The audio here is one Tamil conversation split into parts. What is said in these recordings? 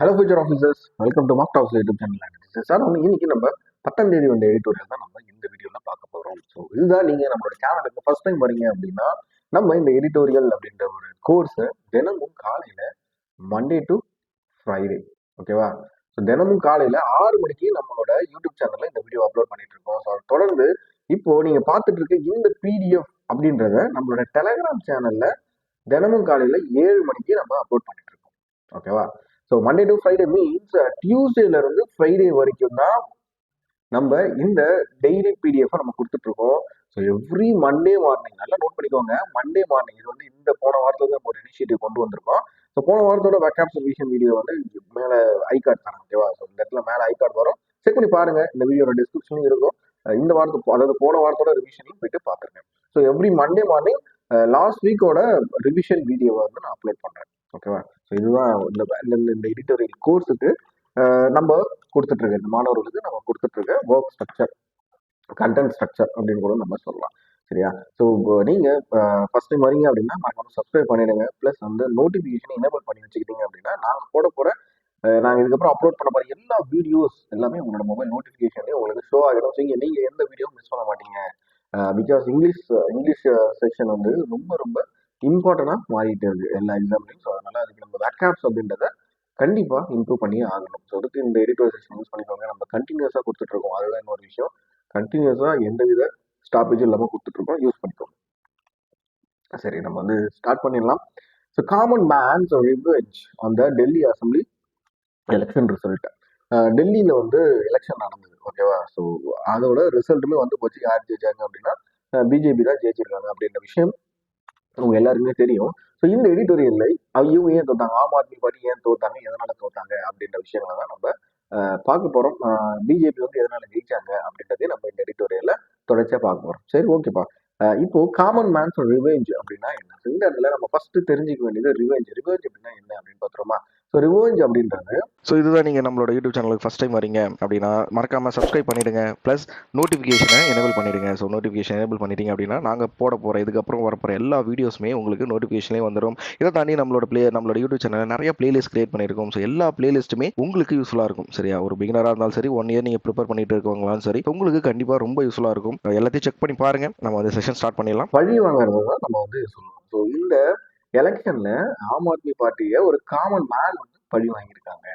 Hello future officers, welcome to mark docs YouTube channel. Sir இன்னைக்கு நம்ம 10ஆம் தேதி வந்த எடிட்டோரியல் தான் நம்ம இந்த வீடியோவில் பார்க்க போகிறோம். ஸோ இதுதான் நீங்கள் நம்மளோட சேனலுக்கு ஃபர்ஸ்ட் டைம் வரீங்க அப்படின்னா நம்ம இந்த எடிட்டோரியல் அப்படின்ற ஒரு கோர்ஸை தினமும் காலையில் மண்டே டு ஃப்ரைடே, ஓகேவா? ஸோ தினமும் காலையில் 6 மணிக்கு நம்மளோட யூடியூப் சேனலில் இந்த வீடியோ அப்லோட் பண்ணிட்டு இருக்கோம். ஸோ தொடர்ந்து இப்போ நீங்கள் பார்த்துட்டு இருக்க இந்த பிடிஎஃப் அப்படின்றத நம்மளோட டெலகிராம் சேனலில் தினமும் காலையில் 7 மணிக்கு நம்ம அப்லோட் பண்ணிட்டு இருக்கோம், ஓகேவா? So Monday to Friday means டியூஸ்டேல இருந்து ஃப்ரைடே வரைக்கும் தான் நம்ம இந்த டெய்லி பிடிஎஃப் நம்ம கொடுத்துட்டு இருக்கோம். ஸோ எவ்ரி மண்டே மார்னிங் நல்லா நோட் பண்ணிக்கோங்க. மண்டே மார்னிங் இது வந்து இந்த போன வாரத்துல தான் ஒரு இனிஷியேட்டிவ் கொண்டு வந்திருக்கோம். ஸோ போன வாரத்தோட வெக்காப் சொல்யூஷன் வீடியோ வந்து மேலே ஐ கார்டு தரேன், ஓகேவா? ஸோ இந்த இடத்துல மேலே ஐ கார்டு வரும், செக் பண்ணி பாருங்க. இந்த வீடியோட டிஸ்கிரிப்ஷனும் இருக்கும். இந்த வாரத்துக்கு அதாவது போன வாரத்தோட ரிவிஷனையும் போயிட்டு பார்த்துருங்க. So every Monday morning last வீக்கோட ரிவிஷன் வீடியோவை வந்து நான் அப்லோட் பண்றேன், ஓகேவா? ஸோ இதுதான் இந்த எடிட்டோரியல் கோர்ஸுக்கு நம்ம கொடுத்துட்டு இருக்க இந்த மாணவர்களுக்கு நம்ம கொடுத்துட்டு இருக்க ஒர்க் ஸ்ட்ரக்சர், கண்டென்ட் ஸ்ட்ரக்சர் அப்படின்னு கூட நம்ம சொல்லலாம், சரியா? ஸோ நீங்க ஃபர்ஸ்ட் டைம் வரீங்க அப்படின்னா மறக்காம சப்ஸ்கிரைப் பண்ணிடுங்க. ப்ளஸ் வந்து நோட்டிஃபிகேஷன் எனேபிள் பண்ணி வச்சுக்கிட்டீங்க அப்படின்னா நாங்கள் போட போற நாங்கள் இதுக்கப்புறம் அப்லோட் பண்ண போற எல்லா வீடியோஸ் எல்லாமே உங்களோட மொபைல் நோட்டிஃபிகேஷன்லேயே உங்களுக்கு ஷோ ஆகிடும். ஸோ நீங்க எந்த வீடியோ மிஸ் பண்ண மாட்டீங்க. பிகாஸ் இங்கிலீஷ் செக்ஷன் வந்து ரொம்ப ரொம்ப இம்பார்ட்டண்டாக மாறிட்டு இருக்கு எல்லா எக்ஸாம்லையும். ஸோ அதனால அதுக்கு நம்ம வேக்காப்ஸ் அப்படின்றத கண்டிப்பாக இம்ப்ரூவ் பண்ணி ஆகணும். ஸோ அதுக்கு இந்த எடிட்டோர் செக்ஷன் யூஸ் பண்ணிக்கோங்க. நம்ம கண்டினியூஸாக கொடுத்துட்டு இருக்கோம், அதுதான் இன்னொரு விஷயம். கண்டினியூஸாக எந்தவித ஸ்டாப்பேஜும் இல்லாமல் கொடுத்துட்டு இருக்கோம், யூஸ் பண்ணிக்கோங்க. சரி, நம்ம வந்து ஸ்டார்ட் பண்ணிடலாம். So common mens revenge on the Delhi assembly election result. டெல்லியில் வந்து எலெக்ஷன் நடந்தது, ஓகேவா? ஸோ அதோட ரிசல்ட்டுமே வந்து போச்சு. யார் ஜெயிச்சாங்க அப்படின்னா பிஜேபி தான் ஜெயிச்சிருக்காங்க அப்படின்ற விஷயம் உங்க எல்லாருக்குமே தெரியும். ஸோ இந்த எடிட்டோரியல்ல இவங்க ஏன் தோத்தாங்க, ஆம் ஆத்மி பார்ட்டி ஏன் தோத்தாங்க, எதனால தோத்தாங்க அப்படின்ற விஷயங்களை தான் நம்ம பார்க்க போறோம். பிஜேபி வந்து எதனால ஜெயிச்சாங்க அப்படின்றதே நம்ம இந்த எடிட்டோரியல்ல தொடர்ச்சியா பார்க்க போறோம். சரி, ஓகேப்பா. இப்போ காமன் மேன்ஸ் ரிவெஞ்ச் அப்படின்னா என்ன? இந்த இடத்துல நம்ம ஃபர்ஸ்ட் தெரிஞ்சுக்க வேண்டியது ரிவெஞ்ச் அப்படின்னா என்ன அப்படின்னு பார்த்துருமா? ஸோ ரிவெஞ்ச் அப்படின்றது, ஸோ இதுதான் நீங்கள் நம்மளோட யூடியூப் சேனலுக்கு ஃபஸ்ட் டைம் வரீங்க அப்படின்னா மறக்காமல் சப்ஸ்கிரைப் பண்ணிவிடுங்க. ப்ளஸ் நோட்டிஃபிகேஷனை எனேபிள் பண்ணிவிடுங்க. ஸோ நோட்டிஃபிகேஷன் எனேபிள் பண்ணிட்டீங்க அப்படின்னா நாங்கள் போட போகிற இதுக்கப்புறம் வரப்போகிற எல்லா வீடியோஸுமே உங்களுக்கு நோட்டிஃபிகேஷனே வந்துடும். இதை தாண்டி நம்மளோட யூடியூப் சேனலில் நிறைய பிளேலிஸ்ட் கிரியேட் பண்ணியிருக்கோம். ஸோ எல்லா பிளேலிஸ்ட்டுமே உங்களுக்கு யூஸ்ஃபுல்லாக இருக்கும், சரியா? ஒரு பிகினராக இருந்தாலும் சரி, 1 இயர் நீங்கள் ப்ரிப்பேர் பண்ணிட்டு இருக்கவங்களாலும் சரி, உங்களுக்கு கண்டிப்பாக ரொம்ப யூஸ்ஃபுல்லாக இருக்கும். எல்லாத்தையும் செக் பண்ணி பாருங்கள். நம்ம வந்து செஷன் ஸ்டார்ட் பண்ணிடலாம். பழி வாங்குறது தான் நம்ம வந்து சொல்லுவோம். ஸோ இந்த எலெக்ஷனில் ஆம் ஆத்மி பார்ட்டியை ஒரு காமன் மேன் வந்து பழி வாங்கியிருக்காங்க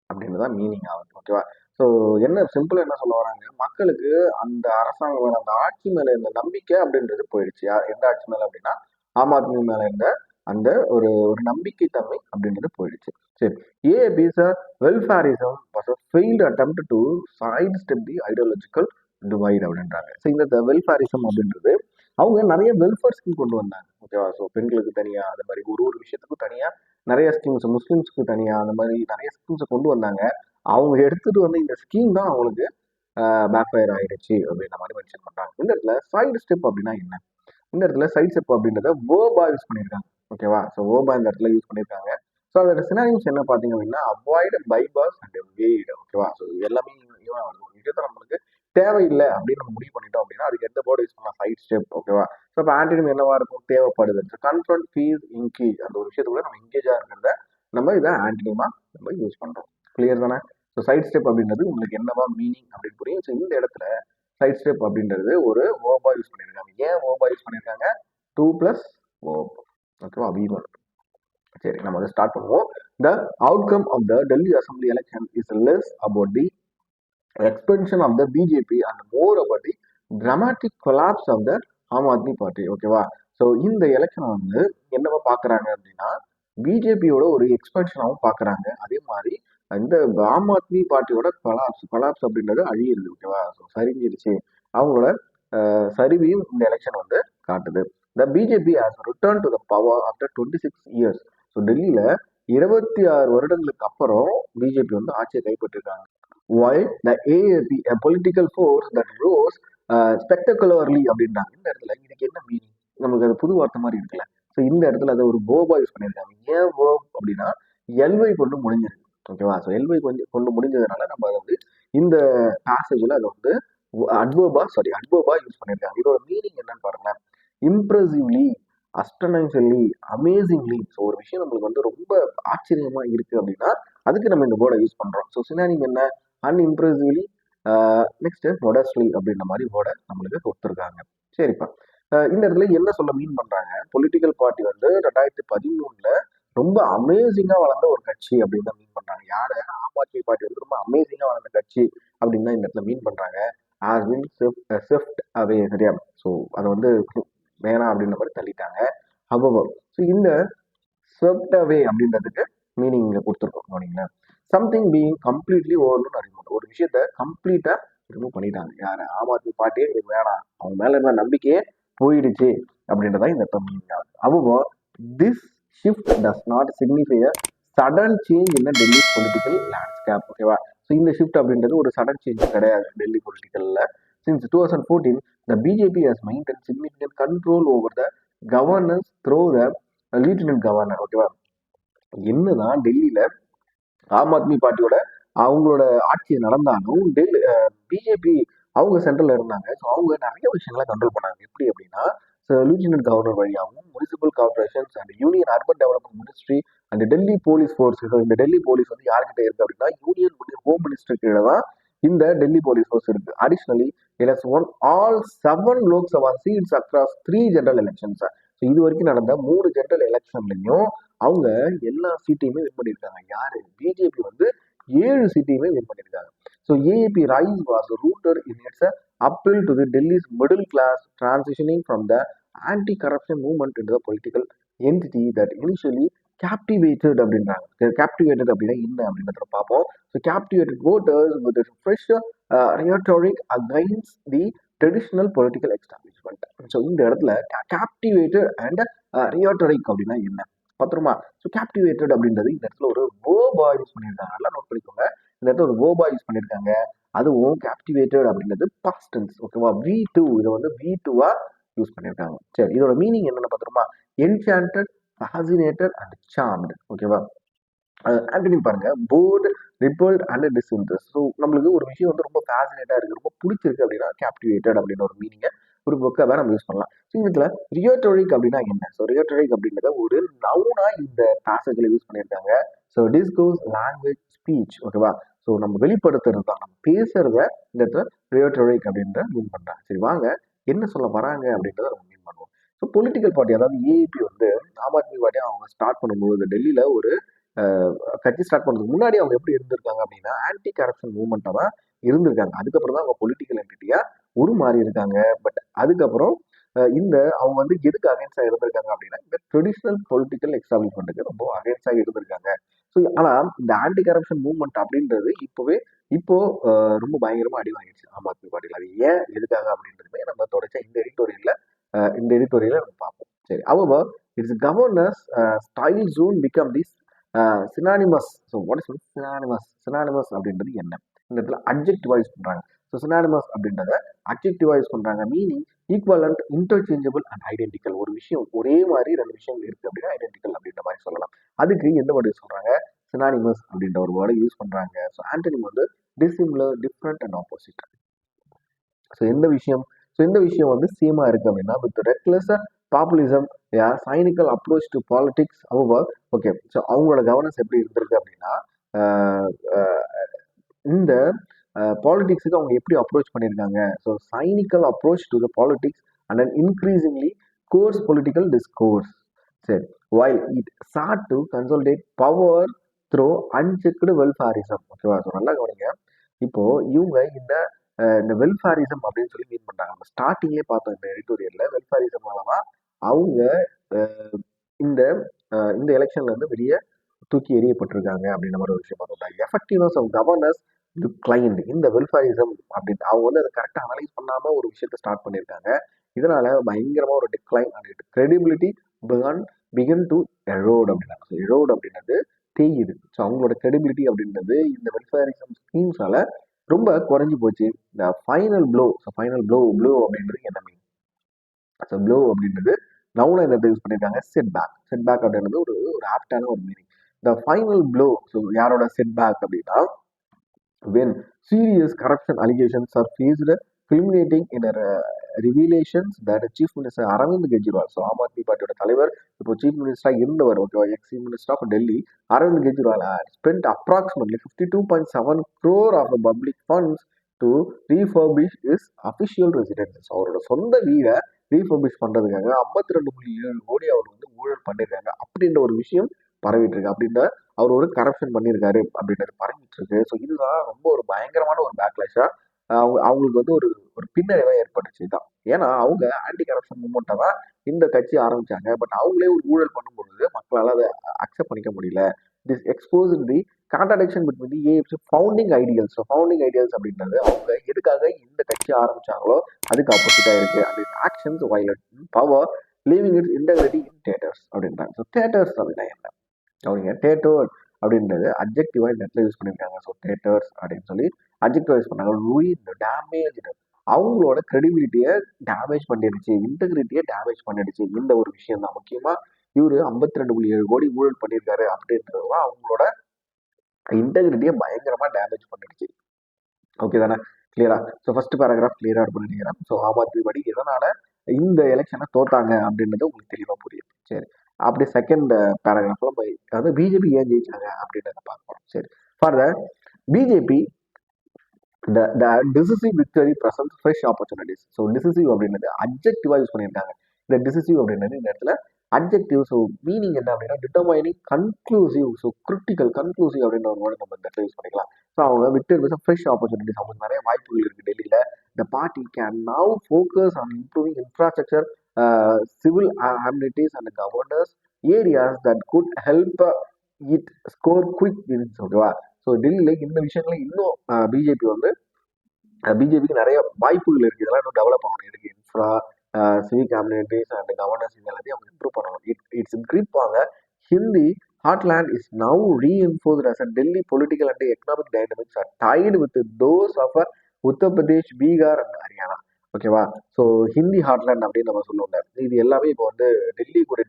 அப்படின்னு தான் மீனிங் ஆகுது, ஓகேவா? ஸோ என்ன சிம்பிளா என்ன சொல்ல வராங்க, மக்களுக்கு அந்த அரசாங்கம் மேல அந்த ஆட்சி மேல இருந்த நம்பிக்கை அப்படின்றது போயிடுச்சு. எந்த ஆட்சி மேல அப்படின்னா ஆம் ஆத்மி மேல இருந்த அந்த ஒரு ஒரு நம்பிக்கை தன்மை அப்படின்றது போயிடுச்சு. சரி, AAP's welfarism was a failed attempt to sidestep the ideological divide அப்படின்றாங்க. ஸோ இந்த வெல்ஃபேரிசம் அப்படின்றது அவங்க நிறைய வெல்ஃபேர் ஸ்கீம் கொண்டு வந்தாங்க, ஓகேவா? ஸோ பெண்களுக்கு தனியா, அந்த மாதிரி ஒரு விஷயத்துக்கும் தனியா நிறைய ஸ்கீம்ஸ், முஸ்லிம்ஸ்க்கு தனியா, அந்த மாதிரி நிறைய ஸ்கீம்ஸை கொண்டு வந்தாங்க. அவங்க எடுத்துட்டு வந்து இந்த ஸ்கீம் தான் அவங்களுக்கு பேக் ஃபயர் ஆயிடுச்சு அப்படின்ற மாதிரி மென்ஷன் பண்றாங்க. இந்த இடத்துல சைடு ஸ்டெப் அப்படின்னா என்ன? இந்த இடத்துல சைடு ஸ்டெப் அப்படின்றத வேர்பா யூஸ் பண்ணியிருக்காங்க, ஓகேவா? ஸோ வேர்பா இந்த இடத்துல யூஸ் பண்ணியிருக்காங்க. ஸோ அதோட சினானிம்ஸ் என்ன பார்த்தீங்க அப்படின்னா அவாய்ட், பைபாஸ் அண்ட் வெய்ட், ஓகேவா? ஸோ எல்லாமே ஒரு விஷயத்த நம்மளுக்கு தேவையில்லை அப்படின்னு நம்ம முடிவு பண்ணிட்டோம் அப்படின்னா அதுக்கு எந்த வேர்டு யூஸ் பண்ணலாம்? சைட் ஸ்டெப், ஓகேவா? ஸோ இப்போ ஆன்டினிம் என்னவா இருக்கும்? தேவைப்படுது. கன்ஃபரண்ட், ஃபீஸ், இன்கேஜ், அந்த ஒரு விஷயத்துக்குள்ள நம்ம எங்கேஜா இருக்கிறத நம்ம இதை ஆன்டினிமா நம்ம யூஸ் பண்றோம். கிளியர் தானே? ஸோ சைட் ஸ்டெப் அப்படின்றது உங்களுக்கு என்னவா மீனிங் அப்படின்னு புரியும். ஸோ இந்த இடத்துல சைட் ஸ்டெப் அப்படின்றது ஒரு வேர்பா யூஸ் பண்ணியிருக்காங்க. ஏன் வேர்பா யூஸ் பண்ணியிருக்காங்க? 2 + verb, ஓகேவா? V1. சரி, நம்ம வந்து ஸ்டார்ட் பண்ணுவோம். The outcome of the Delhi Assembly election is less about the expansion of the BJP and more about the dramatic collapse of the Aam Aadmi party, ஓகேவா? ஸோ இந்த எலெக்ஷன் வந்து என்னவா பாக்குறாங்க அப்படின்னா பிஜேபியோட ஒரு எக்ஸ்பென்ஷனாகவும் பாக்குறாங்க. அதே மாதிரி இந்த ஆம் ஆத்மி பார்ட்டியோட கொலாப்ஸ் அப்படின்றது அழியிருது, ஓகேவா? ஸோ சரிஞ்சிருச்சு, அவங்களோட சரிவையும் இந்த எலெக்ஷன் வந்து காட்டுது. The BJP has return to the power after 26 years. So டெல்லியில 26 வருடங்களுக்கு அப்புறம் பிஜேபி வந்து ஆட்சியை கைப்பற்றிருக்காங்க. While the AAP, a political force that rose spectacularly அப்படின்றாங்க. இந்த இடத்துல இதுக்கு என்ன மீனிங்? நமக்கு அது புது வார்த்தை மாதிரி இருக்குல்ல. ஸோ இந்த இடத்துல அதை ஒரு வேர்பா யூஸ் பண்ணியிருக்காங்க. ஏன் வேர்ப் அப்படின்னா எல்வை கொண்டு முடிஞ்சிருக்கு, ஓகேவா? ஸோ எல்வை கொண்டு முடிஞ்சதுனால நம்ம அதை வந்து இந்த பேசேஜ்ல அதை வந்து அட்வர்பா யூஸ் பண்ணியிருக்காங்க. இதோட மீனிங் என்னன்னு பாருங்களேன். Impressively அஸ்டனைசலி, amazingly. ஸோ ஒரு விஷயம் நம்மளுக்கு வந்து ரொம்ப ஆச்சரியமா இருக்கு அப்படின்னா அதுக்கு நம்ம இந்த வேர்டை யூஸ் பண்றோம். ஸோ சினானிம் என்ன? அன்இம்ப்ரெசிவ்லி, நெக்ஸ்ட் மொடஸ்ட்லி அப்படின்ற மாதிரி வேர்டை நம்மளுக்கு கொடுத்துருக்காங்க. சரிப்பா. இந்த இடத்துல என்ன சொல்ல மீன் பண்றாங்க? பொலிட்டிக்கல் பார்ட்டி வந்து 2013 ரொம்ப அமேசிங்கா வளர்ந்த ஒரு கட்சி அப்படின்னு தான் மீன் பண்றாங்க. யாரு? ஆம் ஆத்மி பார்ட்டி வந்து ரொம்ப அமேசிங்கா வளர்ந்த கட்சி அப்படின்னு தான் இந்த இடத்துல மீன் பண்றாங்க. ஆஸ் பின் ஸ்விஃப்ட் அவே, சரியா? ஸோ அதை வந்து வேணாம் அப்படின்ற மாதிரி தள்ளிட்டாங்க. ஹவவர், ஸோ இந்த ஸ்வெப்ட் அவே அப்படின்றதுக்கு மீனிங் இங்க கொடுத்துருக்கோம். கவனிங்களா? Something being completely overload remove. ஒரு விஷயத்த கம்ப்ளீட்டா ரிமூவ் பண்ணிட்டாங்க. யாரு? ஆம் ஆத்மி பார்ட்டியே இது வேணாம், அவங்க மேல இருந்த நம்பிக்கையே போயிடுச்சு அப்படின்றதா இந்த மீனிங் ஆகுது. அவங்க this shift does not signify a sudden change in Delhi political landscape. ஓகேவா? ஸோ இந்த ஷிஃப்ட் அப்படின்றது ஒரு சடன் சேஞ்ச் கிடையாது டெல்லி பொலிட்டிக்கல்ல. Since 2014 the BJP has maintained significant control over the governance through the lieutenant governor. ஓகேவா? என்னதான் டெல்லியில ஆம் ஆத்மி பார்ட்டியோட அவங்களோட ஆட்சி நடந்தாலும் டெல்லி பிஜேபி அவங்க சென்ட்ரல்ல இருந்தாங்க. ஸோ அவங்க நிறைய விஷயங்களை கண்ட்ரோல் பண்ணாங்க. எப்படி அப்படின்னா, லூட்டினன்ட் கவர்னர் வழியாகவும் municipal corporations and union urban development ministry and Delhi police force. இந்த டெல்லி போலீஸ் வந்து யார்கிட்ட இருக்கு அப்படின்னா யூனியன் ஹோம் மினிஸ்டர் கீழே தான் இந்த டெல்லி போலீஸ் ஃபோர்ஸ் இருக்கு. Additionally it has won all 7 Lok Sabha seats across 3 general elections. So இது வரைக்கும் நடந்த 3 ஜெனரல் எலெக்ஷன்லையும் அவங்க எல்லா சீட்டையுமே வின் பண்ணியிருக்காங்க. யாரு? பிஜேபி வந்து 7 சீட்டையுமே வின் பண்ணியிருக்காங்க. So AAB rice was rooted in it's appeal to the Delhi's middle class transitioning from the anti-corruption movement into the political entity that initially captivated அப்படின்றாங்க. captivated அப்படின்னா என்ன அப்படின்றத பார்ப்போம். So captivated voters with a fresh rhetoric against the traditional political establishment. So இந்த இடத்துல கேப்டிவேட்டட் அண்ட் ரியோட்டரிக் அப்படின்னா என்ன பார்த்துருமா? ஸோ கேப்டிவேட்டட் அப்படின்றது இந்த இடத்துல ஒரு வேர்பா யூஸ் பண்ணியிருக்காங்க. நல்லா நோட் பண்ணிக்கோங்க. இந்த இடத்துல ஒரு வேர்பா யூஸ் பண்ணியிருக்காங்க. அதுவும் கேப்டிவேட்டட் அப்படின்றது பாஸ்ட் டென்ஸ். ஓகேவா? V2, இதை வந்து V2-ஆ யூஸ் பண்ணியிருக்காங்க. சரி, இதோட மீனிங் என்னன்னு பார்த்துருமா? Enchanted, fascinated and charmed. ஓகேவா? ஆண்டனி பாருங்க, bored, repelled and disinterest. So நம்மளுக்கு ஒரு விஷயம் வந்து ரொம்ப ஃபேசினேட்டா இருக்கு, ரொம்ப பிடிச்சிருக்கு அப்படின்னா கேப்டிவேட்டட் அப்படின்னு ஒரு மீனிங்கை ஒரு புக்காக நம்ம யூஸ் பண்ணலாம். ஸோ இதுல ரியோட்டரிக் அப்படின்னா என்ன? ஸோ ரியோட்டரிக் அப்படின்றத ஒரு நவுனா இந்த பேசேஜில் யூஸ் பண்ணியிருக்காங்க. So discourse, language, speech. ஓகேவா? ஸோ நம்ம வெளிப்படுத்துறது தான், நம்ம பேசுறத இந்த இடத்துல ரியோட்டரிக் அப்படின்ற மீன் பண்றாங்க. சரி, வாங்க என்ன சொல்ல வராங்க அப்படின்றத நம்ம மீன் பண்ணுவோம். ஸோ பொலிட்டிக்கல் பார்ட்டி, அதாவது ஏஏபி வந்து ஆம் ஆத்மி பார்ட்டி அவங்க ஸ்டார்ட் பண்ணும்போது டெல்லியில ஒரு கட்சி ஸ்டார்ட் பண்ணுறதுக்கு முன்னாடி அவங்க எப்படி இருந்திருக்காங்க அப்படின்னா ஆன்டி கரப்ஷன் மூவ்மெண்ட்டாக தான் இருந்திருக்காங்க. அதுக்கப்புறம் தான் அவங்க பொலிட்டிக்கல் என்டிட்டியா உருமாறி இருக்காங்க. பட் அதுக்கப்புறம் இந்த அவங்க வந்து எதுக்கு அகைன்ஸ்டாக இருந்திருக்காங்க அப்படின்னா இந்த ட்ரெடிஷ்னல் பொலிட்டிக்கல் எஸ்டாப்ளிஷ்மெண்ட்டுக்கு ரொம்ப அகைன்ஸ்டாக இருந்திருக்காங்க. ஸோ ஆனால் இந்த ஆன்டி கரப்ஷன் மூவ்மெண்ட் அப்படின்றது இப்போ ரொம்ப பயங்கரமா அடி வாங்கிடுச்சு ஆம் ஆத்மி பார்ட்டியில். அது ஏன், எதுக்காக அப்படின்றதுமே நம்ம தொடர்ச்சியா இந்த எடிட்டோரியல்ல நம்ம பார்ப்போம். சரி, அவங்க இட்ஸ் கவர்னர்ஸ் ஸ்டைல் ஜோன் become this synonymous. So what is synonymous? Synonymous அப்படின்றது என்ன? இந்த இடத்துல அட்ஜெக்டிவா யூஸ் பண்றாங்க. ஸோ சினானிமஸ் அப்படின்றத அட்ஜெக்டிவா யூஸ் பண்றாங்க. Meaning equivalent, interchangeable and identical. ஒரு விஷயம் ஒரே மாதிரி 2 விஷயங்கள் இருக்கு அப்படின்னா ஐடென்டிக்கல் அப்படின்ற மாதிரி சொல்லலாம். அதுக்கு எந்த வேர்டு யூஸ் பண்றாங்க? சினானிமஸ் அப்படின்ற ஒரு வேர்டை யூஸ் பண்றாங்க. ஸோ ஆன்டனிம் வந்து dissimilar, different and opposite. So இந்த விஷயம் வந்து சேமா இருக்கு அப்படின்னா with reckless populism, cynical approach to politics. Okay, so அவங்களோட கவர்னன்ஸ் எப்படி இருந்திருக்கு அப்படின்னா இந்த பாலிடிக்ஸுக்கு அவங்க எப்படி அப்ரோச் பண்ணியிருக்காங்க. So cynical approach to the politics and an increasingly coarse political discourse. சரி, while it sought to consolidate power through unchecked welfarism. ஓகேவா? ஸோ நல்லா கவனிங்க. இப்போ இவங்க இந்த வெல்ஃபேரிசம் அப்படின்னு சொல்லி மீன் பண்றாங்க. நம்ம ஸ்டார்டிங்லேயே பார்த்தோம் இந்த எடிட்டோரியல்ல வெல்ஃபேரிசம்னாலதான் அவங்க இந்த இந்த எலெக்ஷன்ல இருந்து வெளியே தூக்கி எறியப்பட்டிருக்காங்க அப்படின்ற மாதிரி ஒரு விஷயம் பார்த்தோம். எஃபெக்டிவ்னஸ் ஆஃப் கவர்னன்ஸ் டிக்ளைன்ட் இந்த வெல்ஃபேரிசம் அப்படின்னு அவங்க வந்து அதை கரெக்டாக அனலைஸ் பண்ணாம ஒரு விஷயத்தை ஸ்டார்ட் பண்ணியிருக்காங்க. இதனால பயங்கரமா ஒரு decline and credibility begin to erode அப்படின்னா எரோட் அப்படின்றது தேயுது. ஸோ அவங்களோட கிரெடிபிலிட்டி அப்படின்றது இந்த வெல்ஃபேரிசம் ஸ்கீம்ஸால ரொம்ப குறைஞ்சி போச்சு. இந்த final blow. So final blow அப்படின்றது என்ன மீன்? ஸோ ப்ளோ அப்படின்றது நவுனா இந்த யூஸ் பண்ணியிருக்காங்க. செட் பேக் அப்படின்றது ஒரு ஆப்டான ஒரு meaning. The final blow. So யாரோட செட் பேக் அப்படின்னா when serious corruption allegations are faced culminating in a revelations that chief minister Arvind Kejriwal, so Aam Aadmi பார்ட்டியோட தலைவர், இப்போ சீஃப் மினிஸ்டராக இருந்தவர், ஓகேவா, ex chief minister of Delhi Arvind Kejriwal spent approximately 52.7 crore of public funds to refurbish his official residences. அவரோட சொந்த வீடை ரீஃபர்பிஷ் பண்றதுக்காக 52.7 கோடி அவர் வந்து ஊழல் பண்ணிருக்காங்க அப்படின்ற ஒரு விஷயம் பரவிட்டு இருக்கு. அப்படின்ற அவர் ஒரு கரப்ஷன் பண்ணியிருக்காரு அப்படின்றது பரவிட்டு இருக்கு. ஸோ இதுதான் ரொம்ப ஒரு பயங்கரமான ஒரு பேக்லாஷா அவங்களுக்கு வந்து ஒரு ஒரு பின்னடைவா ஏற்பட்டுச்சு தான். ஏன்னா அவங்க ஆன்டி கரப்ஷன் மூமெண்ட்டை தான் இந்த கட்சி ஆரம்பிச்சாங்க. பட் அவங்களே ஒரு ஊழல் பண்ணும்பொழுது மக்களால் அதை அக்செப்ட் பண்ணிக்க முடியல. This exposed the contradiction between the AFC founding ideals. Founding ideals அப்படின்றது அவங்க எதுக்காக இந்த கட்சி ஆரம்பிச்சாங்களோ அதுக்கு ஆப்போசிட்டா இருக்கு. And actions violate power leaving its integrity in tatters அப்படின்றாங்க. ஸோ டேட்டர்ஸ் அப்படின்னா என்ன அப்படிங்க, டேட்டோர் அப்படின்றது அப்ஜெக்டிவா இந்த இடத்துல யூஸ் பண்ணியிருக்காங்க. ஸோ டேட்டர்ஸ் அப்படின்னு சொல்லி அப்ஜெக்டிவா யூஸ் பண்ணாங்க. ரூயின் டேமேஜ், அவங்களோட கிரெடிபிலிட்டியை டேமேஜ் பண்ணிடுச்சு, இன்டெகிரிட்டியை டேமேஜ் பண்ணிடுச்சு. இந்த ஒரு விஷயம் தான் முக்கியமா இவரு 52.7 கோடி ஊழல் பண்ணியிருக்காரு அப்படின்றது அவங்களோட இன்டெகிரிட்டியை பயங்கரமா டேமேஜ் பண்ணிடுச்சு. ஓகே தானே, கிளியரா? ஸோ ஃபர்ஸ்ட் பேராகிராஃப் கிளியரா இருக்கும் நினைக்கிறேன். ஸோ ஆம் ஆத்மி படி எதனால இந்த எலெக்ஷனை தோத்தாங்க அப்படின்றது உங்களுக்கு தெளிவா புரியும். சரி, அப்படி செகண்ட் பேராகிராஃப்ல வந்து பிஜேபி ஏன் ஜெயிச்சாங்க அப்படின்றத பார்க்கலாம். சரி, for the BJP the decisive victory presents fresh opportunities. So டிசிசிவ் அப்படின்றது அப்ஜெக்டிவா யூஸ் பண்ணியிருக்காங்க. இந்த டிசிசிவ் அப்படின்றது இந்த இடத்துல அப்ஜெக்டிவ். ஸோ மீனிங் என்ன அப்படின்னா determining, conclusive, so critical, conclusive அப்படின்ற ஒரு வேர்டு நம்ம இந்த இடத்துல யூஸ் பண்ணிக்கலாம். ஸோ அவங்க விக்டரி வித் ஃப்ரெஷ் ஆப்பர்ச்சுனிட்டிஸ், அவங்களுக்கு நிறைய வாய்ப்புகள் இருக்கு டெல்லியில. The party can now focus on improving infrastructure, civil amenities and governance areas that could help it score quick wins. ஓகேவா? ஸோ டெல்லியில இந்த விஷயங்களை இன்னும் பிஜேபி வந்து பிஜேபிக்கு நிறைய வாய்ப்புகள் இருக்கு. இதெல்லாம் இன்னும் டெவலப் பண்ணணும். இருக்கு infra, civic communities and governance, இது எல்லாத்தையும் அவங்க இம்ப்ரூவ் பண்ணணும். It's grip on Hindi heartland is now reinforced as a Delhi political and economic dynamics are tied with those of Uttar Pradesh, Bihar and Haryana. ஓகேவா? ஸோ ஹிந்தி ஹார்ட்லேண்ட் அப்படின்னு நம்ம சொல்லுவோம்ல, இது எல்லாமே இப்போ வந்து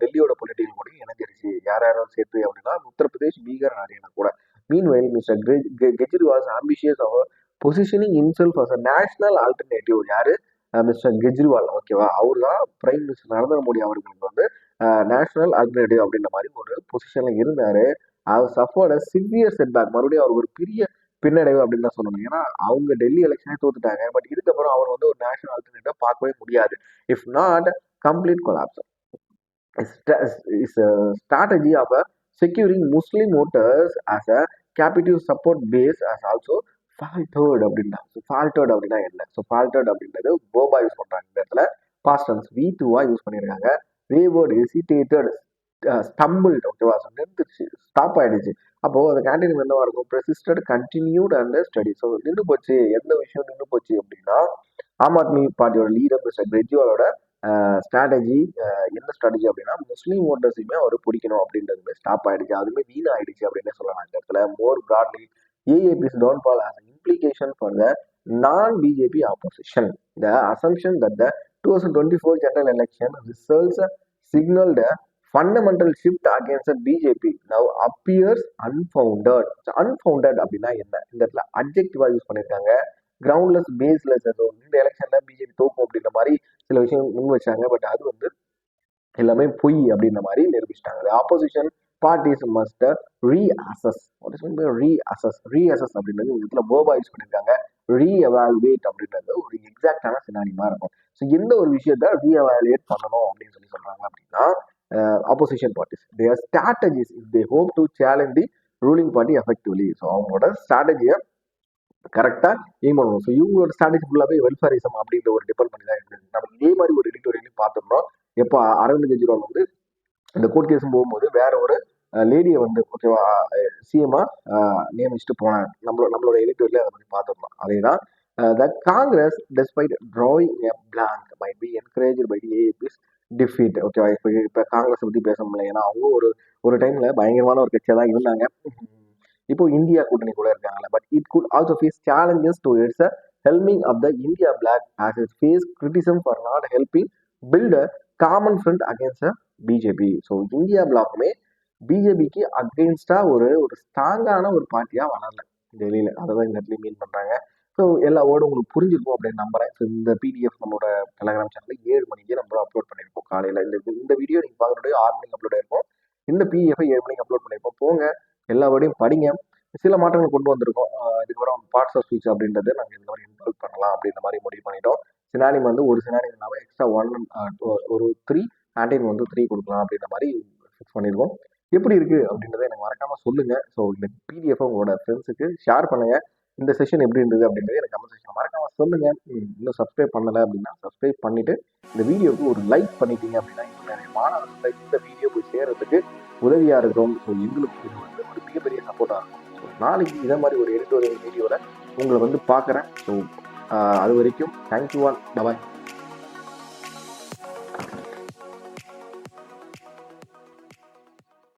டெல்லியோட பொலிட்டிக்கல் கூட இணைஞ்சிருச்சு. யாரும் சேர்த்து அப்படின்னா உத்தரப்பிரதேஷ், பீகார், ஹரியானா கூட. Meanwhile mister Kejriwal ambitious of positioning himself as a national alternative. யாரு? மிஸ்டர் கெஜ்ரிவால். ஓகேவா? அவர் தான் பிரைம் மினிஸ்டர் நரேந்திர மோடி அவர்களுக்கு வந்து நேஷனல் ஆல்டர்னேட்டிவ் அப்படின்ற மாதிரி ஒரு பொசிஷன்ல இருந்தாரு. அவர் சஃபர்ட் சிவியர் செட்பேக். மறுபடியும் அவர் ஒரு பெரிய பின்னடைவு அப்படின்னு தான் சொல்லணும். ஏன்னா அவங்க டெல்லி எலெக்ஷனே தோத்துட்டாங்க. பட் இதுக்கப்புறம் அவர் வந்து ஒரு நேஷனல் ஆல்டர்னேட்டிவ் பார்க்கவே முடியாது. If not complete collapse. Strategy of securing Muslim voters as a captive support base has also faltered அப்படின்னா. ஸோ ஃபால்டர்ட் அப்படின்னா என்ன? ஸோ ஃபால்டர்ட் அப்படின்றது போபா யூஸ் பண்றாங்க இந்த இடத்துல. பாஸ்ட் டென்ஸ் V2 யூஸ் பண்ணியிருக்காங்க. Waived, hesitated, stumbled. ஓகேவா? ஸோ நிறுத்துச்சு, ஸ்டாப் ஆயிடுச்சு. அப்போ அந்த கேண்டீன் என்னவா இருக்கும்? பெர்சிஸ்டட், கண்டினியூட் அண்ட் ஸ்டடி. ஸோ நின்று போச்சு. எந்த விஷயம் நின்று போச்சு அப்படின்னா ஆம் ஆத்மி பார்ட்டியோட லீடர் மிஸ்டர் கெஜ்ரிவாலோட ஸ்ட்ராட்டஜி. என்ன ஸ்ட்ராட்டஜி அப்படின்னா முஸ்லீம் ஓட்டர்ஸையுமே அவர் பிடிக்கணும் அப்படின்றதுமே ஸ்டாப் ஆயிடுச்சு. அதுவுமே வீண் ஆயிடுச்சு அப்படின்னு சொல்லலாம் இந்த இடத்துல. மோர் broadly ஏஏபி's downfall has an implication for the non-BJP opposition. The assumption that the 2024 general election results signaled a fundamental shift against the BJP now appears unfounded. So, unfounded அப்படின்னா என்ன? இந்த இடத்துல அட்ஜெக்டிவா யூஸ் பண்ணியிருக்காங்க. கிரவுண்ட்லெஸ், பேஸ்லெஸ். இந்த எலெக்ஷன்ல பிஜேபி தோக்கும் அப்படின்ற மாதிரி சில விஷயம் முன் வச்சாங்க. பட் அது வந்து எல்லாமே பொய் அப்படின்ற மாதிரி நிரூபிச்சிட்டாங்க. Opposition parties must reassess. Reassess அப்படின்றது இந்த இடத்துல போபா யூஸ் பண்ணியிருக்காங்க. ரீஎவாலுவேட் அப்படின்றது ஒரு எக்ஸாக்டான சினானிமா இருக்கும். ஸோ எந்த ஒரு விஷயத்த ரீஎவாலுவேட் பண்ணணும் அப்படின்னு சொல்லி சொல்றாங்க அப்படின்னா opposition parties their strategies if they hope to challenge the ruling party effectively. So அவங்களோட ஸ்ட்ராட்டஜியை கரெக்டா எய்ம் பண்ணணும். ஸோ இவங்களோட ஸ்ட்ராட்டஜி ஃபுல்லாவே வெல்ஃபேரிசம் அப்படின்ற ஒரு டிபெண்ட் பண்ணி தான் இருக்குது. நம்ம இதே மாதிரி ஒரு எடிட்டோரியலையும் பார்த்தோம்னா எப்போ அரவிந்த் கெஜ்ரிவால் வந்து இந்த கோர்ட் கேஸ் போகும்போது வேற ஒரு லேடியை வந்து ஓகேவா சிஎம்ஆ நியமிச்சுட்டு போனாங்க. நம்மளோட எடிட்டோரியல அதை பற்றி பார்த்துருந்தோம். அதே தான் the Congress despite drawing a blank might be encouraged by the AAP's defeat. ஓகேவா? இப்போ காங்கிரஸ் பற்றி பேச முடியல. ஏன்னா அவங்க ஒரு டைம்ல பயங்கரமான ஒரு கட்சியாக தான் இருந்தாங்க. இப்போ இந்தியா கூட்டணி கூட இருக்காங்கல்ல. But it could also face challenges to its helming of the India bloc as it faced criticism for not helping build common front against BJP. So India பிளாக்குமே பிஜேபிக்கு அகெயின்ஸ்டா ஒரு ஸ்ட்ராங்கான ஒரு பார்ட்டியா வளரல டெல்லியில. அதான் இந்த இடத்துல மீன் பண்றாங்க. ஸோ எல்லா வேர்டும் உங்களுக்கு புரிஞ்சிருக்கும் அப்படின்னு நம்புறேன். ஸோ இந்த பிடிஎஃப் நம்மளோட டெலகிராம் சேனலில் 7 மணிக்கு நம்ம அப்லோட் பண்ணியிருப்போம் காலையில். இந்த வீடியோ நீங்கள் பார்க்குறது 6 மணிக்கு அப்லோட் ஆயிருக்கும். இந்த பிடிஎஃபை 7 மணிக்கு அப்லோட் பண்ணியிருப்போம். போங்க எல்லா வேர்டையும் படிங்க. சில மாற்றங்கள் கொண்டு வந்திருக்கோம். இதுக்கப்புறம் பார்ட்ஸ் ஆஃப் ஸ்பீச் அப்படின்றத நாங்கள் இதுக்கப்புறம் இன்வால்வ் பண்ணலாம் அப்படின்ற மாதிரி முடிவு பண்ணிட்டோம். சினானிம் வந்து ஒரு சினானிம் இல்லாமல் எக்ஸ்ட்ரா 1 ஒரு 3 ஆன்டைன் வந்து 3 கொடுக்கலாம் அப்படின்ற மாதிரி ஃபிக்ஸ் பண்ணியிருக்கோம். எப்படி இருக்கு அப்படின்றத எனக்கு மறக்காம சொல்லுங்க. ஸோ இந்த பிடிஎஃப் உங்களோட ஃப்ரெண்ட்ஸுக்கு ஷேர் பண்ணுங்க. இந்த செஷன் எப்படி இருந்தது அப்படின்றது எனக்கு கமெண்ட் செக்ஷன் மறக்காம சொல்லுங்க. இன்னும் சப்ஸ்கிரைப் பண்ணலை அப்படின்னா சப்ஸ்கிரைப் பண்ணிட்டு இந்த வீடியோவுக்கு ஒரு லைக் பண்ணிட்டீங்க அப்படின்னா இன்னும் நிறைய மாணவர்கள் இந்த வீடியோ போய் சேர்றதுக்கு உதவியா இருக்கும். ஸோ எங்களுக்கு இது வந்து ஒரு மிகப்பெரிய சப்போர்ட்டா இருக்கும். ஸோ நாளைக்கு இதே மாதிரி ஒரு எடிட்டோரியல் வீடியோவில் உங்களை வந்து பார்க்குறேன். ஸோ அது வரைக்கும் தேங்க்யூ ஆல். பாய்.